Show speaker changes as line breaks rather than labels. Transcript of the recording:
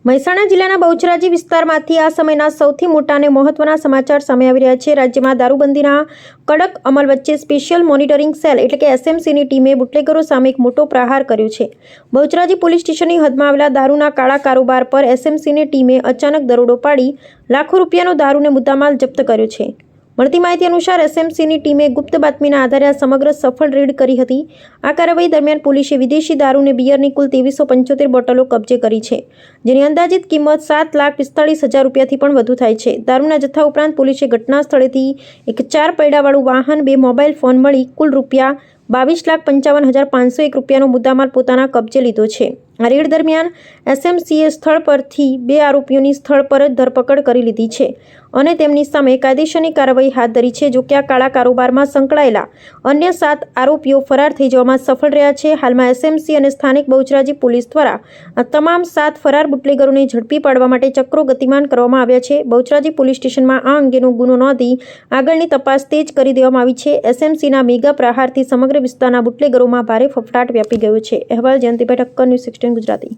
મહેસાણા જિલ્લાના બહુચરાજી વિસ્તારમાંથી આ સમયના સૌથી મોટા અને મહત્વના સમાચાર સામે આવી રહ્યા છે। રાજ્યમાં દારૂબંધીના કડક અમલ વચ્ચે સ્પેશિયલ મોનિટરિંગ સેલ એટલે કે એસએમસીની ટીમે બુટલેગરો સામે એક મોટો પ્રહાર કર્યો છે। બહુચરાજી પોલીસ સ્ટેશનની હદમાં આવેલા દારૂના કાળા કારોબાર પર એસએમસીની ટીમે અચાનક દરોડો પાડી લાખો રૂપિયાનો દારૂને મુદ્દામાલ જપ્ત કર્યો છે। મળતી માહિતી અનુસાર એસએમસીની ટીમે ગુપ્ત બાતમીના આધારે આ સમગ્ર સફળ રેડ કરી હતી। આ કાર્યવાહી દરમિયાન પોલીસે વિદેશી દારૂ અને બિયરની કુલ 2375 બોટલો કબજે કરી છે, જેની અંદાજિત કિંમત 7,45,000 રૂપિયાથી પણ વધુ થાય છે। દારૂના જથ્થા ઉપરાંત પોલીસે ઘટના સ્થળેથી એક 4 પૈડાવાળું વાહન, 2 મોબાઈલ ફોન મળી કુલ રૂપિયા 22,55,501 રૂપિયાનો મુદ્દામાલ પોતાના કબજે લીધો છે। આ રેડ દરમિયાન એસએમસીએ સ્થળ પરથી 2 આરોપીઓની સ્થળ પર જ ધરપકડ કરી લીધી છે અને તેમની સામે કાયદેસરની કાર્યવાહી હાથ ધરી છે। જો કે આ કાળા કારોબારમાં સંકળાયેલા અન્ય 7 આરોપીઓ ફરાર થઈ જવામાં સફળ રહ્યા છે। હાલમાં એસએમસી અને સ્થાનિક બહુચરાજી પોલીસ દ્વારા આ તમામ 7 ફરાર બુટલેગરોને ઝડપી પાડવા માટે ચક્રો ગતિમાન કરવામાં આવ્યા છે। બહુચરાજી પોલીસ સ્ટેશનમાં આ અંગેનો ગુનો નોંધી આગળની તપાસ તેજ કરી દેવામાં આવી છે। એસએમસીના મેગા પ્રહારથી સમગ્ર વિસ્તારના બુટલેગરોમાં ભારે ફફડાટ વ્યાપી ગયો છે। અહેવાલ જયંતિભાઈ ઠક્કર, ન્યૂઝ 16 ગુજરાતી।